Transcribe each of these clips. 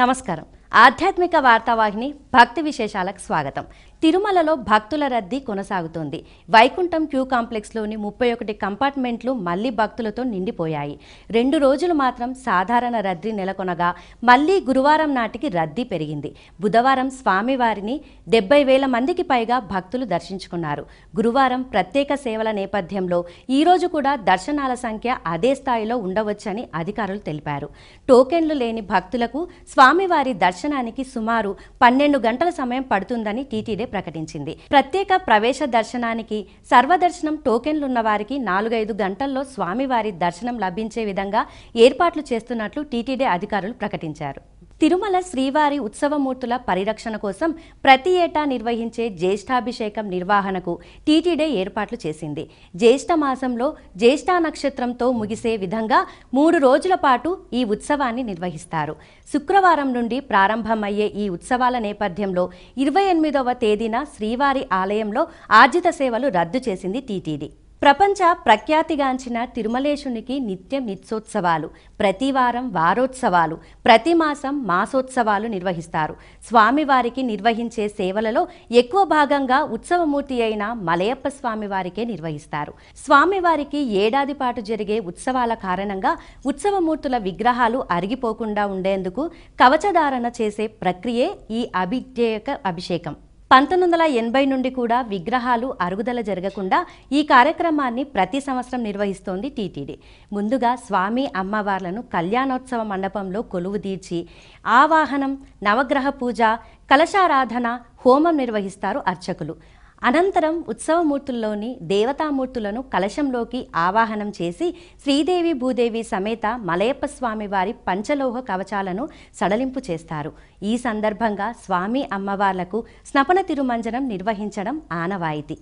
నమస్కారం. ఆధ్యాత్మిక వార్తావాహిని భక్తి విశేషాలకు స్వాగతం. తిరుమలలో భక్తుల రద్దీ కొనసాగుతోంది. వైకుంఠం క్యూ కాంప్లెక్స్లోని 31 కంపార్ట్మెంట్లు మళ్లీ భక్తులతో నిండిపోయాయి. 2 రోజులు మాత్రం సాధారణ రద్దీ నెలకొనగా మళ్లీ గురువారం నాటికి రద్దీ పెరిగింది. బుధవారం స్వామివారిని 70,000 మందికి పైగా భక్తులు దర్శించుకున్నారు. గురువారం ప్రత్యేక సేవల నేపథ్యంలో ఈరోజు కూడా దర్శనాల సంఖ్య అదే స్థాయిలో ఉండవచ్చని అధికారులు తెలిపారు. టోకెన్లు లేని భక్తులకు స్వామివారి దర్శనానికి సుమారు 12 గంటల సమయం పడుతుందని టీటీడీ ప్రకటించింది. ప్రత్యేక ప్రవేశ దర్శనానికి సర్వదర్శనం టోకెన్లున్న వారికి 4-5 గంటల్లో స్వామివారి దర్శనం లభించే విధంగా ఏర్పాట్లు చేస్తున్నట్లు టీటీడీ అధికారులు ప్రకటించారు. తిరుమల శ్రీవారి ఉత్సవమూర్తుల పరిరక్షణ కోసం ప్రతి ఏటా నిర్వహించే జ్యేష్ఠాభిషేకం నిర్వహణకు టీటీడీ ఏర్పాట్లు చేసింది. జ్యేష్ఠ మాసంలో జ్యేష్ఠ నక్షత్రంతో ముగిసే విధంగా 3 రోజుల పాటు ఈ ఉత్సవాన్ని నిర్వహిస్తారు. శుక్రవారం నుండి ప్రారంభమయ్యే ఈ ఉత్సవాల నేపథ్యంలో 28వ తేదీన శ్రీవారి ఆలయంలో ఆర్జిత సేవలు రద్దు చేసింది టీటీడీ. ప్రపంచ ప్రఖ్యాతిగాంచిన తిరుమలేశునికి నిత్యం నిత్యోత్సవాలు, ప్రతి వారం వారోత్సవాలు, ప్రతి మాసం మాసోత్సవాలు నిర్వహిస్తారు. స్వామివారికి నిర్వహించే సేవలలో ఎక్కువ భాగంగా ఉత్సవమూర్తి అయిన మలయప్ప స్వామివారికే నిర్వహిస్తారు. స్వామివారికి ఏడాది పాటు జరిగే ఉత్సవాల కారణంగా ఉత్సవమూర్తుల విగ్రహాలు అరిగిపోకుండా ఉండేందుకు కవచధారణ చేసే ప్రక్రియే ఈ అభిషేకం. 1980 నుండి కూడా విగ్రహాలు అరుగుదల జరగకుండా ఈ కార్యక్రమాన్ని ప్రతి సంవత్సరం నిర్వహిస్తోంది టీటీడీ. ముందుగా స్వామి అమ్మవార్లను కళ్యాణోత్సవ మండపంలో కొలువుదీర్చి ఆవాహనం, నవగ్రహ పూజ, కలశారాధన, హోమం నిర్వహిస్తారు అర్చకులు. అనంతరం ఉత్సవమూర్తుల్లోని దేవతామూర్తులను కలశంలోకి ఆవాహనం చేసి శ్రీదేవి భూదేవి సమేత మలయప్ప స్వామి వారి పంచలోహ కవచాలను సడలింపు చేస్తారు. ఈ సందర్భంగా స్వామి అమ్మవార్లకు స్నపన తిరుమంజనం నిర్వహించడం ఆనవాయితీ.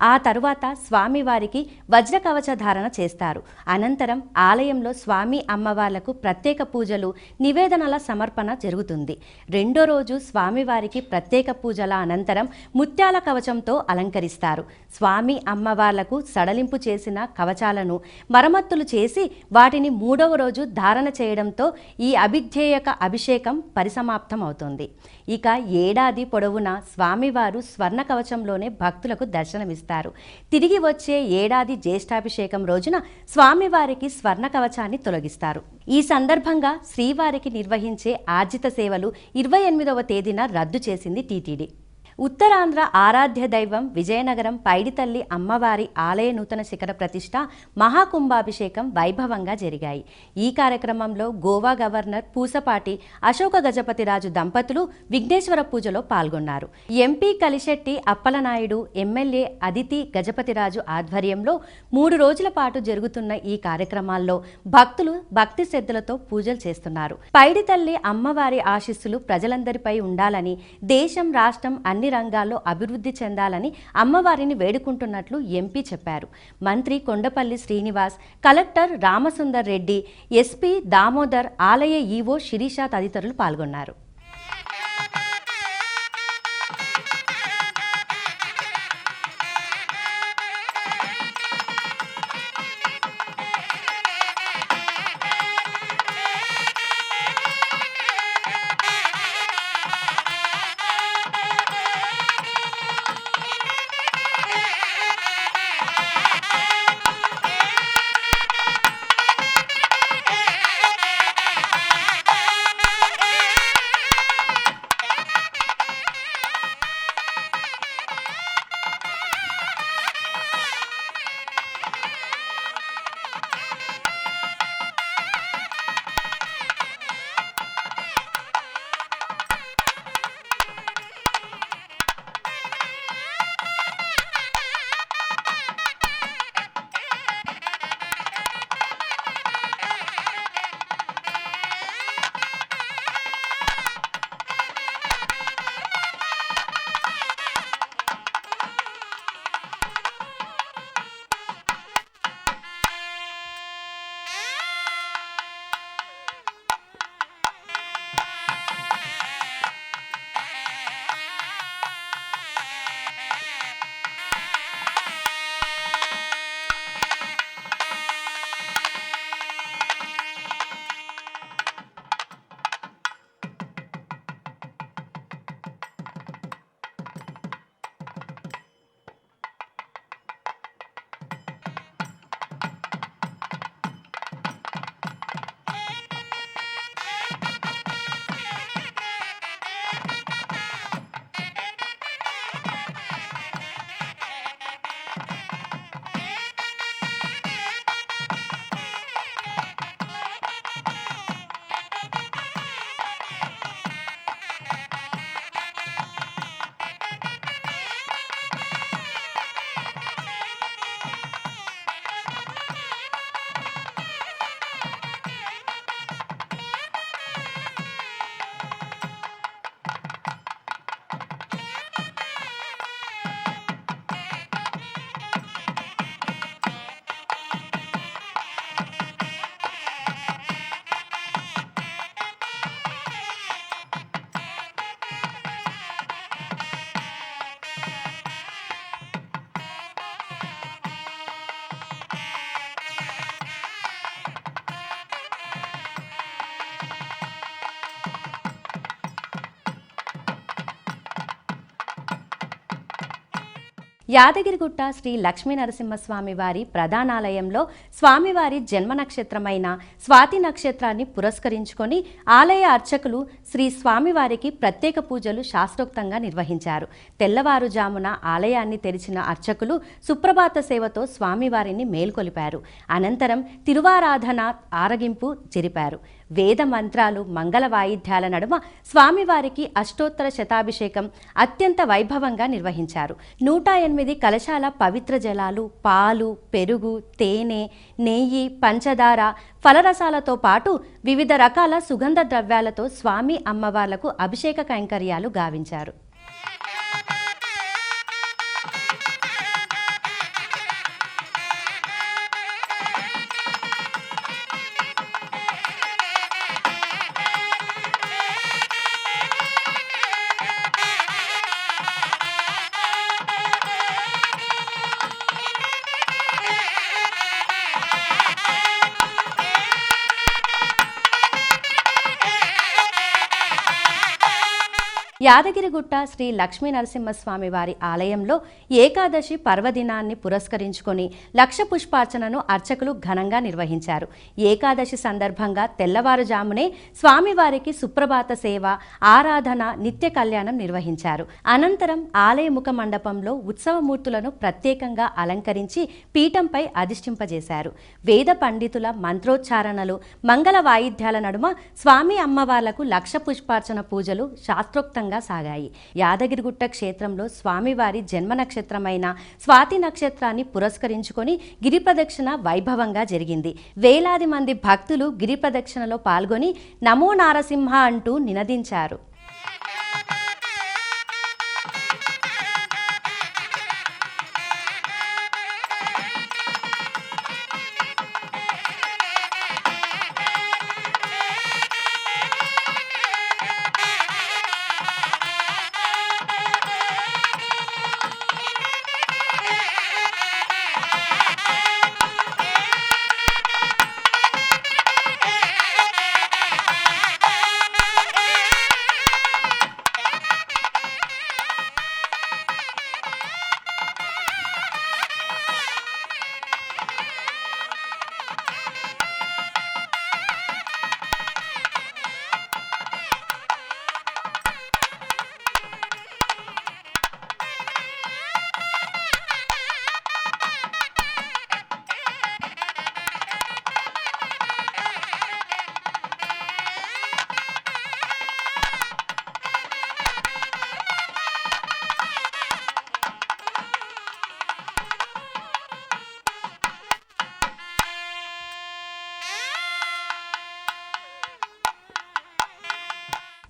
ఆ తరువాత స్వామివారికి వజ్ర కవచ ధారణ చేస్తారు. అనంతరం ఆలయంలో స్వామి అమ్మవార్లకు ప్రత్యేక పూజలు, నివేదనల సమర్పణ జరుగుతుంది. రెండో రోజు స్వామివారికి ప్రత్యేక పూజల అనంతరం ముత్యాల కవచంతో అలంకరిస్తారు. స్వామి అమ్మవార్లకు సడలింపు చేసిన కవచాలను మరమ్మతులు చేసి వాటిని 3వ రోజు ధారణ చేయడంతో ఈ అభిధేయక అభిషేకం పరిసమాప్తం అవుతుంది. ఇక ఏడాది పొడవునా స్వామివారు స్వర్ణ కవచంలోనే భక్తులకు దర్శనమిస్తారు. తిరిగి వచ్చే ఏడాది జ్యేష్ఠాభిషేకం రోజున స్వామివారికి స్వర్ణ కవచాన్ని తొలగిస్తారు. ఈ సందర్భంగా శ్రీవారికి నిర్వహించే ఆర్జిత సేవలు 28వ తేదీన రద్దు చేసింది టీటీడీ. ఉత్తరాంధ్ర ఆరాధ్య దైవం విజయనగరం పైడితల్లి అమ్మవారి ఆలయ నూతన శిఖర ప్రతిష్ఠ మహాకుంభాభిషేకం వైభవంగా జరిగాయి. ఈ కార్యక్రమంలో గోవా గవర్నర్ పూసపాటి అశోక గజపతిరాజు దంపతులు విఘ్నేశ్వర పూజలో పాల్గొన్నారు. ఎంపీ కలిశెట్టి అప్పలనాయుడు, ఎమ్మెల్యే అదితి గజపతిరాజు ఆధ్వర్యంలో 3 రోజుల పాటు జరుగుతున్న ఈ కార్యక్రమాల్లో భక్తులు భక్తి శ్రద్ధలతో పూజలు చేస్తున్నారు. పైడితల్లి అమ్మవారి ఆశీస్సులు ప్రజలందరిపై ఉండాలని, దేశం రాష్ట్రం అన్ని రంగాల్లో అభివృద్ధి చెందాలని అమ్మవారిని వేడుకుంటున్నట్లు ఎంపీ చెప్పారు. మంత్రి కొండపల్లి శ్రీనివాస్, కలెక్టర్ రామసుందర్ రెడ్డి, ఎస్పీ దామోదర్, ఆలయ ఈవో శిరీష తదితరులు పాల్గొన్నారు. యాదగిరిగుట్ట శ్రీ లక్ష్మీ నరసింహస్వామి వారి ప్రధానాలయంలో స్వామివారి జన్మ నక్షత్రమైన స్వాతి నక్షత్రాన్ని పురస్కరించుకొని ఆలయ అర్చకులు శ్రీ స్వామివారికి ప్రత్యేక పూజలు శాస్త్రోక్తంగా నిర్వహించారు. తెల్లవారుజామున ఆలయాన్ని తెరిచిన అర్చకులు సుప్రభాత సేవతో స్వామివారిని మేల్కొలిపారు. అనంతరం తిరువారాధన ఆరగింపు జరిపారు. వేద మంత్రాలు, మంగళ వాయిద్యాల నడుమ స్వామివారికి అష్టోత్తర శతాభిషేకం అత్యంత వైభవంగా నిర్వహించారు. 108 కలశాల పవిత్ర జలాలు, పాలు, పెరుగు, తేనె, నెయ్యి, పంచదార, ఫలరసాలతో పాటు వివిధ రకాల సుగంధ ద్రవ్యాలతో స్వామి అమ్మవార్లకు అభిషేక కైంకర్యాలు గావించారు. యాదగిరిగుట్ట శ్రీ లక్ష్మీ నరసింహస్వామి వారి ఆలయంలో ఏకాదశి పర్వదినాన్ని పురస్కరించుకొని లక్ష పుష్పార్చనను అర్చకులు ఘనంగా నిర్వహించారు. ఏకాదశి సందర్భంగా తెల్లవారుజామునే స్వామివారికి సుప్రభాత సేవ, ఆరాధన, నిత్య కళ్యాణం నిర్వహించారు. అనంతరం ఆలయ ముఖ మండపంలో ఉత్సవమూర్తులను ప్రత్యేకంగా అలంకరించి పీఠంపై అధిష్ఠింపజేశారు. వేద పండితుల మంత్రోచ్చారణలు, మంగళ వాయిద్యాల నడుమ స్వామి అమ్మవార్లకు లక్ష పుష్పార్చన పూజలు శాస్త్రోక్తంగా సాగాయి. యాదగిరిగుట్ట క్షేత్రంలో స్వామివారి జన్మ నక్షత్రమైన స్వాతి నక్షత్రాన్ని పురస్కరించుకొని గిరి ప్రదక్షిణ వైభవంగా జరిగింది. వేలాది మంది భక్తులు గిరి ప్రదక్షిణలో పాల్గొని నమో నారసింహ అంటూ నినదించారు.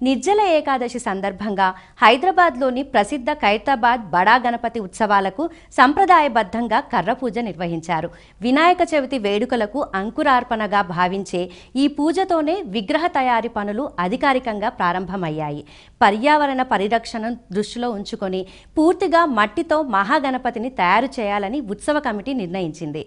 నిర్జల ఏకాదశి సందర్భంగా హైదరాబాద్లోని ప్రసిద్ధ ఖైరతాబాద్ బడా గణపతి ఉత్సవాలకు సంప్రదాయబద్ధంగా కర్ర పూజ నిర్వహించారు. వినాయక చవితి వేడుకలకు అంకురార్పణగా భావించే ఈ పూజతోనే విగ్రహ తయారీ పనులు అధికారికంగా ప్రారంభమయ్యాయి. పర్యావరణ పరిరక్షణను దృష్టిలో ఉంచుకొని పూర్తిగా మట్టితో మహాగణపతిని తయారు చేయాలని ఉత్సవ కమిటీ నిర్ణయించింది.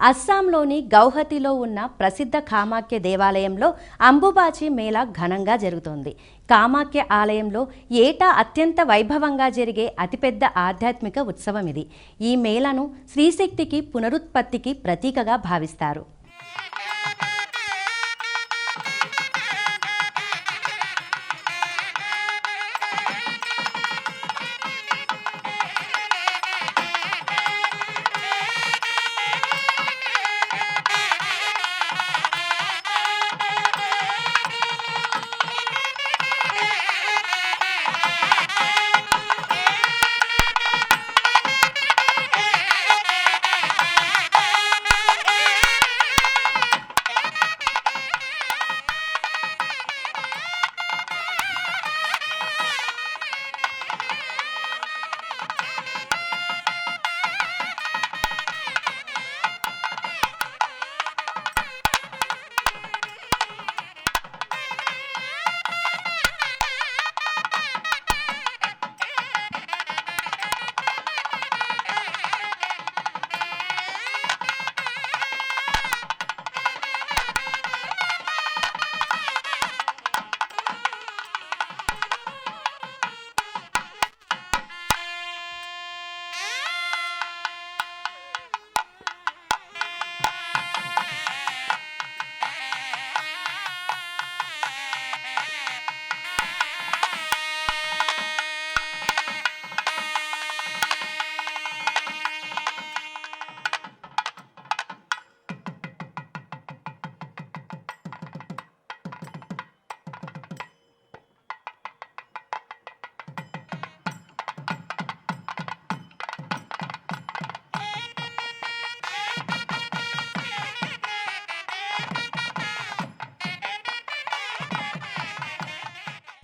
అస్సాంలోని గౌహతిలో ఉన్న ప్రసిద్ధ కామాఖ్య దేవాలయంలో అంబుబాచి మేళా ఘనంగా జరుగుతోంది. కామాఖ్య ఆలయంలో ఏటా అత్యంత వైభవంగా జరిగే అతిపెద్ద ఆధ్యాత్మిక ఉత్సవం ఇది. ఈ మేళను స్త్రీశక్తికి పునరుత్పత్తికి ప్రతీకగా భావిస్తారు.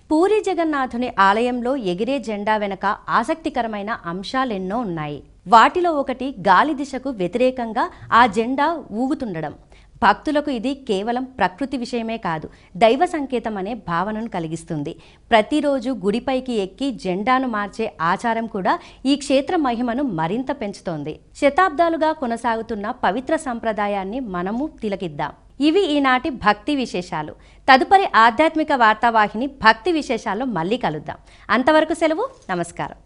పూరి జగన్నాథుని ఆలయంలో ఎగిరే జెండా వెనక ఆసక్తికరమైన అంశాలెన్నో ఉన్నాయి. వాటిలో ఒకటి గాలి దిశకు వ్యతిరేకంగా ఆ జెండా ఊగుతుండడం. భక్తులకు ఇది కేవలం ప్రకృతి విషయమే కాదు, దైవ సంకేతం అనే భావనను కలిగిస్తుంది. ప్రతిరోజు గుడిపైకి ఎక్కి జెండాను మార్చే ఆచారం కూడా ఈ క్షేత్ర మహిమను మరింత పెంచుతోంది. శతాబ్దాలుగా కొనసాగుతున్న పవిత్ర సంప్రదాయాన్ని మనము తిలకిద్దాం. ఇవి ఈనాటి భక్తి విశేషాలు. తదుపరి ఆధ్యాత్మిక వార్తావాహిని భక్తి విశేషాల్లో మళ్ళీ కలుద్దాం. అంతవరకు సెలవు. నమస్కారం.